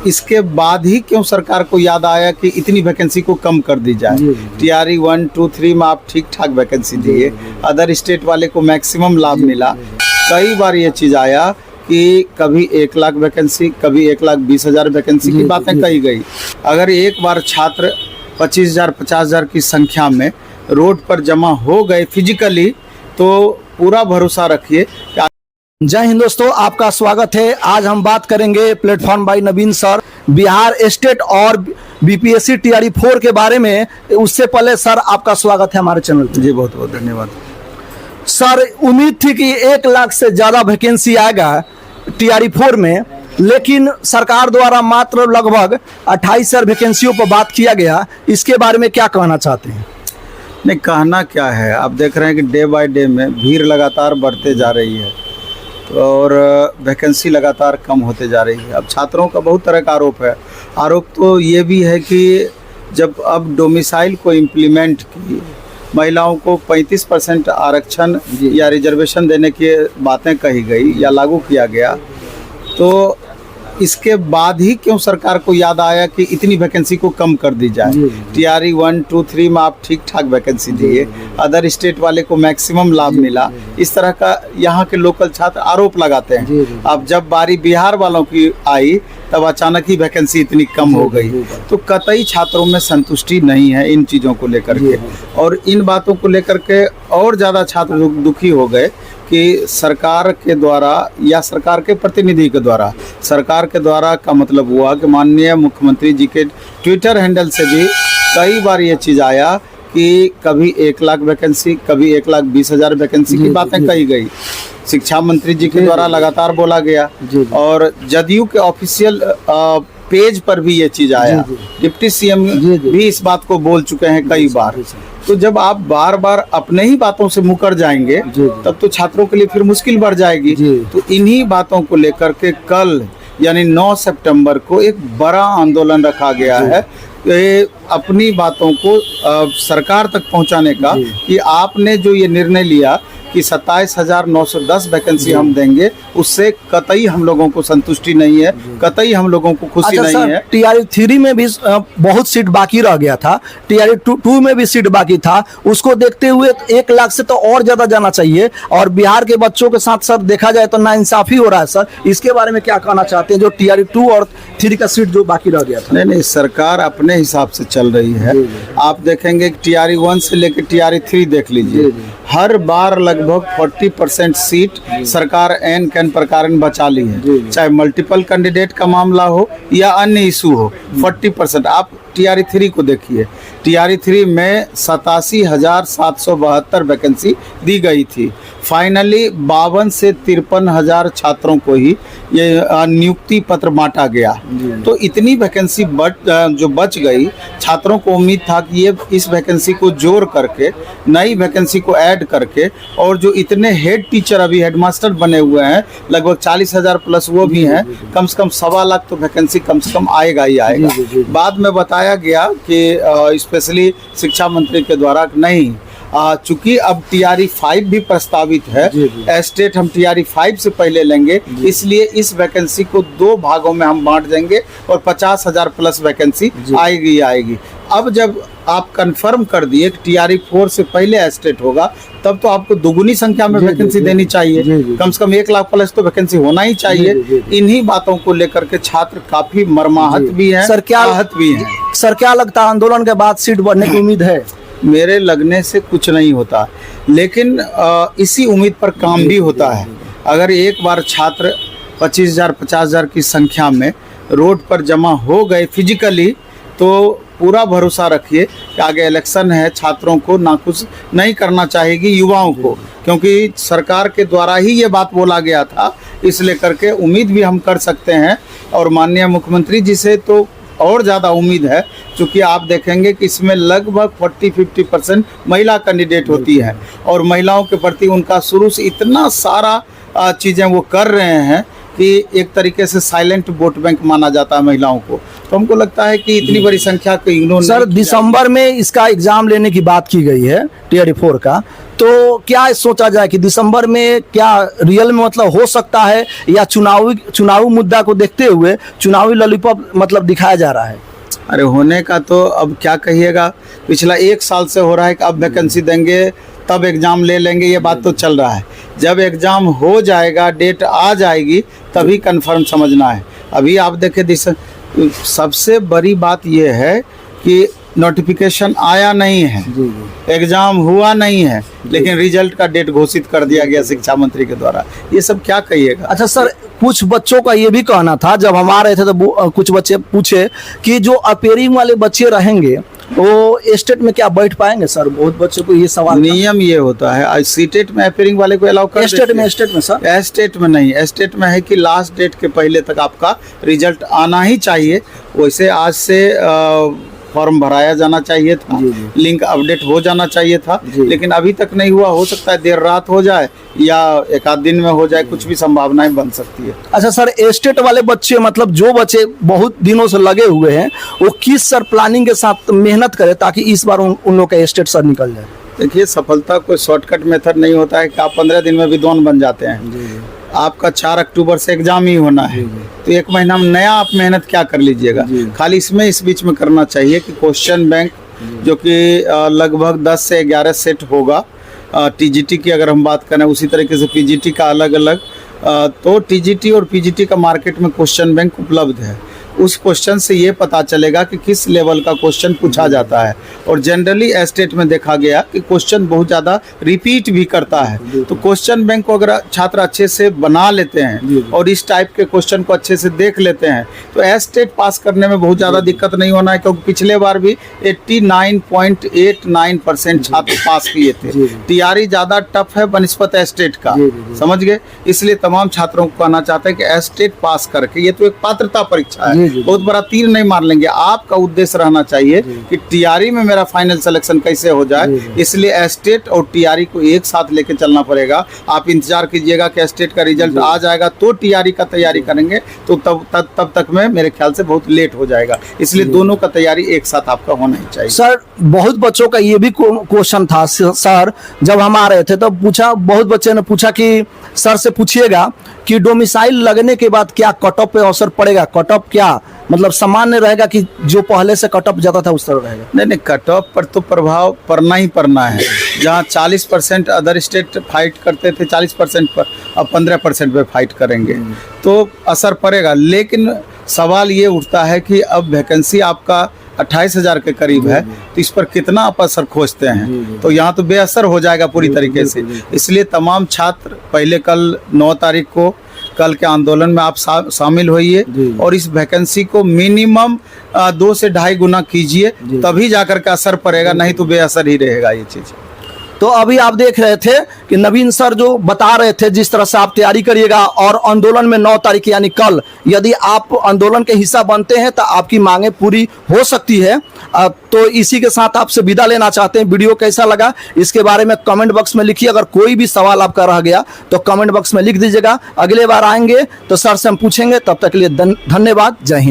इसके बाद ही क्यों सरकार को याद आया कि इतनी वैकेंसी को कम कर दी जाए। TRE 1, 2, 3 में आप ठीक ठाक वैकेंसी दिए, अदर स्टेट वाले को मैक्सिमम लाभ मिला। कई बार ये चीज़ आया कि कभी 1 लाख वैकेंसी, कभी 1,20,000 वैकेंसी की बातें कही गई। अगर एक बार छात्र 25,000 50,000 की संख्या में रोड पर जमा हो गए फिजिकली, तो पूरा भरोसा रखिए। जय हिंद दोस्तों, आपका स्वागत है। आज हम बात करेंगे प्लेटफॉर्म बाय नवीन सर बिहार स्टेट और BPSC TRE 4 के बारे में। उससे पहले सर आपका स्वागत है हमारे चैनल पर। जी बहुत बहुत धन्यवाद सर। उम्मीद थी कि 1 लाख से ज़्यादा वैकेंसी आएगा TRE 4 में, लेकिन सरकार द्वारा मात्र लगभग 28,000 वैकेंसियों पर बात किया गया। इसके बारे में क्या कहना चाहते हैं? नहीं, कहना क्या है, आप देख रहे हैं कि डे बाय डे में भीड़ लगातार बढ़ते जा रही है और वैकेंसी लगातार कम होते जा रही है। अब छात्रों का बहुत तरह का आरोप है। आरोप तो ये भी है कि जब अब डोमिसाइल को इम्प्लीमेंट की, महिलाओं को 35% आरक्षण या रिजर्वेशन देने की बातें कही गई या लागू किया गया, तो इसके बाद ही क्यों सरकार को याद आया कि इतनी वैकेंसी को कम कर दी जाए। TRE 1, 2, 3 में आप ठीक ठाक वैकेंसी दिए, अदर स्टेट वाले को मैक्सिमम लाभ मिला। इस तरह का यहाँ के लोकल छात्र आरोप लगाते हैं। अब जब बारी बिहार वालों की आई, तब अचानक ही वैकेंसी इतनी कम हो गई, तो कतई छात्रों में संतुष्टि नहीं है इन चीज़ों को लेकर के। और इन बातों को लेकर के और ज़्यादा छात्र दुखी हो गए कि सरकार के द्वारा या सरकार के प्रतिनिधि के द्वारा, सरकार के द्वारा का मतलब हुआ कि माननीय मुख्यमंत्री जी के ट्विटर हैंडल से भी कई बार ये चीज़ आया कि कभी 1 लाख वैकेंसी, कभी 1,20,000 वैकेंसी की बातें कही गई। शिक्षा मंत्री जी के द्वारा लगातार बोला गया और जदयू के ऑफिशियल पेज पर भी ये चीज़ आया। डिप्टी CM भी इस बात को बोल चुके हैं कई बार। तो जब आप बार बार अपने ही बातों से मुकर जाएंगे, तब तो छात्रों के लिए फिर मुश्किल बढ़ जाएगी। तो इन्हीं बातों को लेकर के कल यानी 9 सितंबर को एक बड़ा आंदोलन रखा गया है अपनी बातों को सरकार तक पहुंचाने का, कि आपने जो ये निर्णय लिया कि 27,910 वैकेंसी हम देंगे, उससे कतई हम लोगों को संतुष्टि नहीं है, कतई हम लोगों को खुशी नहीं है। TRE 3 में भी बहुत सीट बाकी रह गया था, TRE 2 में भी सीट बाकी था। उसको देखते हुए 1 लाख से तो और ज़्यादा जाना चाहिए। और बिहार के बच्चों के साथ सर देखा जाए तो नाइंसाफ़ी हो रहा है सर। इसके बारे में क्या कहना चाहते हैं, जो TRE 2 और 3 का सीट जो बाकी रह गया था? नहीं, सरकार अपने हिसाब से चल रही है। आप देखेंगे TRE 1 से लेकर TRE 3 देख लीजिए, हर बार लगभग 40% सीट सरकार एन कैन प्रकार बचा ली है। चाहे मल्टीपल कैंडिडेट का मामला हो या अन्य इशू हो, 40%। आप TRE 3 को देखिए, TRE 3 में 87,772 वैकेंसी दी गई थी। फाइनली 52 से 53,000 छात्रों को ही ये नियुक्ति पत्र बांटा गया। तो इतनी वैकेंसी जो बच गई, छात्रों को उम्मीद था कि ये इस वैकेंसी को जोड़ करके, नई वैकेंसी को ऐड करके, और जो इतने हेड टीचर अभी हेडमास्टर बने हुए हैं लगभग 40,000 प्लस वो भी हैं, कम से कम 1.25 लाख तो वैकेंसी कम से कम आएगा ही आएगा। बाद में बताया गया कि स्पेशली शिक्षा मंत्री के द्वारा नहीं, चूंकि अब TRE 5 भी प्रस्तावित है, स्टेट हम TRE 5 से पहले लेंगे, इसलिए इस वैकेंसी को 2 भागों में हम बांट देंगे और 50,000 प्लस वैकेंसी आएगी। अब जब आप कंफर्म कर दिए कि TRE 4 से पहले स्टेट होगा, तब तो आपको दुगुनी संख्या में वैकेंसी देनी चाहिए। कम से कम 1 लाख प्लस तो वैकेंसी होना ही चाहिए। इन्हीं बातों को लेकर के छात्र काफी मर्माहत भी हैं, आहत भी हैं। सर क्या लगता है, आंदोलन के बाद सीट बढ़ने की उम्मीद है? मेरे लगने से कुछ नहीं होता, लेकिन इसी उम्मीद पर काम भी होता है। अगर एक बार छात्र 25,000 50,000 की संख्या में रोड पर जमा हो गए फिजिकली, तो पूरा भरोसा रखिए कि आगे इलेक्शन है, छात्रों को नाखुश नहीं करना चाहिए, युवाओं को, क्योंकि सरकार के द्वारा ही ये बात बोला गया था। इसलिए करके उम्मीद भी हम कर सकते हैं, और माननीय मुख्यमंत्री जी से तो और ज़्यादा उम्मीद है, क्योंकि आप देखेंगे कि इसमें लगभग 40-50% महिला कैंडिडेट होती हैं, और महिलाओं के प्रति उनका शुरू से इतना सारा चीज़ें वो कर रहे हैं कि एक तरीके से साइलेंट वोट बैंक माना जाता है महिलाओं को। तो हमको लगता है कि इतनी बड़ी संख्या को इग्नोर सर दिसंबर में इसका एग्जाम लेने की बात की गई है टीआरई 4 का, तो क्या सोचा जाए कि दिसंबर में क्या रियल में मतलब हो सकता है, या चुनावी मुद्दा को देखते हुए चुनावी लॉलीपॉप मतलब दिखाया जा रहा है? अरे होने का तो अब क्या कहिएगा, पिछला 1 साल से हो रहा है कि अब वैकेंसी देंगे तब एग्ज़ाम ले लेंगे, ये बात तो चल रहा है। जब एग्ज़ाम हो जाएगा, डेट आ जाएगी, तभी कंफर्म समझना है। अभी आप देखें सबसे बड़ी बात ये है कि नोटिफिकेशन आया नहीं है, एग्ज़ाम हुआ नहीं है, लेकिन रिजल्ट का डेट घोषित कर दिया गया शिक्षा मंत्री के द्वारा। ये सब क्या कहिएगा। अच्छा सर, कुछ बच्चों का ये भी कहना था, जब हम आ रहे थे तो कुछ बच्चे पूछे कि जो अपेयरिंग वाले बच्चे रहेंगे वो स्टेट में क्या बैठ पाएंगे सर? बहुत बच्चों को ये सवाल। नियम ये होता है, आज सीटेट में अपेयरिंग वाले को अलाउ कर स्टेट में सर, एस्टेट में नहीं। एस्टेट में है कि लास्ट डेट के पहले तक आपका रिजल्ट आना ही चाहिए। वैसे आज से फॉर्म भराया जाना चाहिए था, लिंक अपडेट हो जाना चाहिए था, लेकिन अभी तक नहीं हुआ। हो सकता है देर रात हो जाए या एक आध दिन में हो जाए, कुछ भी संभावनाएं बन सकती है। अच्छा सर, एस्टेट वाले बच्चे मतलब जो बच्चे बहुत दिनों से लगे हुए हैं, वो किस सर प्लानिंग के साथ मेहनत करें ताकि इस बार उन लोग का एस्टेट सर निकल जाए? देखिए, सफलता कोई शॉर्टकट मेथड नहीं होता है कि आप 15 दिन में विद्वान बन जाते हैं। आपका 4 अक्टूबर से एग्जाम ही होना है, तो 1 महीना में नया आप मेहनत क्या कर लीजिएगा। खाली इस बीच में करना चाहिए कि क्वेश्चन बैंक जो कि लगभग 10 से 11 सेट होगा। टीजीटी की अगर हम बात करें, उसी तरीके से पीजीटी का अलग अलग, तो टीजीटी और पीजीटी का मार्केट में क्वेश्चन बैंक उपलब्ध है। उस क्वेश्चन से ये पता चलेगा कि किस लेवल का क्वेश्चन पूछा जाता है। और जनरली एस्टेट में देखा गया कि क्वेश्चन बहुत ज़्यादा रिपीट भी करता है। तो क्वेश्चन बैंक को अगर छात्र अच्छे से बना लेते हैं और इस टाइप के क्वेश्चन को अच्छे से देख लेते हैं, तो एस्टेट पास करने में बहुत ज़्यादा दिक्कत नहीं होना है, क्योंकि पिछले बार भी 89.89% छात्र पास किए थे। टीआरई ज़्यादा टफ है बनिस्पत एस्टेट का, समझ गए। इसलिए तमाम छात्रों को कहना चाहते हैं कि एस्टेट पास करके, ये तो एक पात्रता परीक्षा है, बहुत बड़ा तीर नहीं मार लेंगे। आपका उद्देश्य रहना चाहिए कि टीआरई में मेरा फाइनल सिलेक्शन कैसे हो जाए, इसलिए एस्टेट और टीआरई को एक साथ लेके चलना पड़ेगा। आप इंतजार कीजिएगा कि एस्टेट का रिजल्ट आ जाएगा तो टीआरई का तैयारी करेंगे, तो तब तक में मेरे ख्याल से बहुत लेट हो जाएगा। इसलिए दोनों का तैयारी एक साथ आपका होना ही चाहिए। सर, बहुत बच्चों का ये भी क्वेश्चन था सर, जब हम आ रहे थे तब पूछा, बहुत बच्चे ने पूछा कि सर से पूछिएगा कि डोमिसाइल लगने के बाद क्या कट ऑफ पे असर पड़ेगा? कट ऑफ क्या मतलब सामान्य रहेगा कि जो पहले से कट ऑफ जाता था उस तरह रहेगा? नहीं, कट ऑफ पर तो प्रभाव पड़ना ही पड़ना है। जहाँ 40% अदर स्टेट फाइट करते थे 40% पर, अब 15% पे फाइट करेंगे, तो असर पड़ेगा। लेकिन सवाल ये उठता है कि अब वैकेंसी आपका 28,000 के करीब है, तो इस पर कितना आप असर खोजते हैं? तो यहाँ तो बेअसर हो जाएगा पूरी तरीके से। इसलिए तमाम छात्र पहले कल 9 तारीख को कल के आंदोलन में आप शामिल होइए और इस वैकेंसी को मिनिमम 2 से 2.5 गुना कीजिए, तभी जाकर के असर पड़ेगा, नहीं तो बेअसर ही रहेगा ये चीज़। तो अभी आप देख रहे थे कि नवीन सर जो बता रहे थे जिस तरह से आप तैयारी करिएगा, और आंदोलन में 9 तारीख यानी कल यदि आप आंदोलन के हिस्सा बनते हैं तो आपकी मांगे पूरी हो सकती है। तो इसी के साथ आपसे विदा लेना चाहते हैं। वीडियो कैसा लगा इसके बारे में कमेंट बॉक्स में लिखिए। अगर कोई भी सवाल आपका रह गया तो कमेंट बॉक्स में लिख दीजिएगा। अगले बार आएंगे तो सर से हम पूछेंगे। तब तक के लिए धन्यवाद। जय हिंद।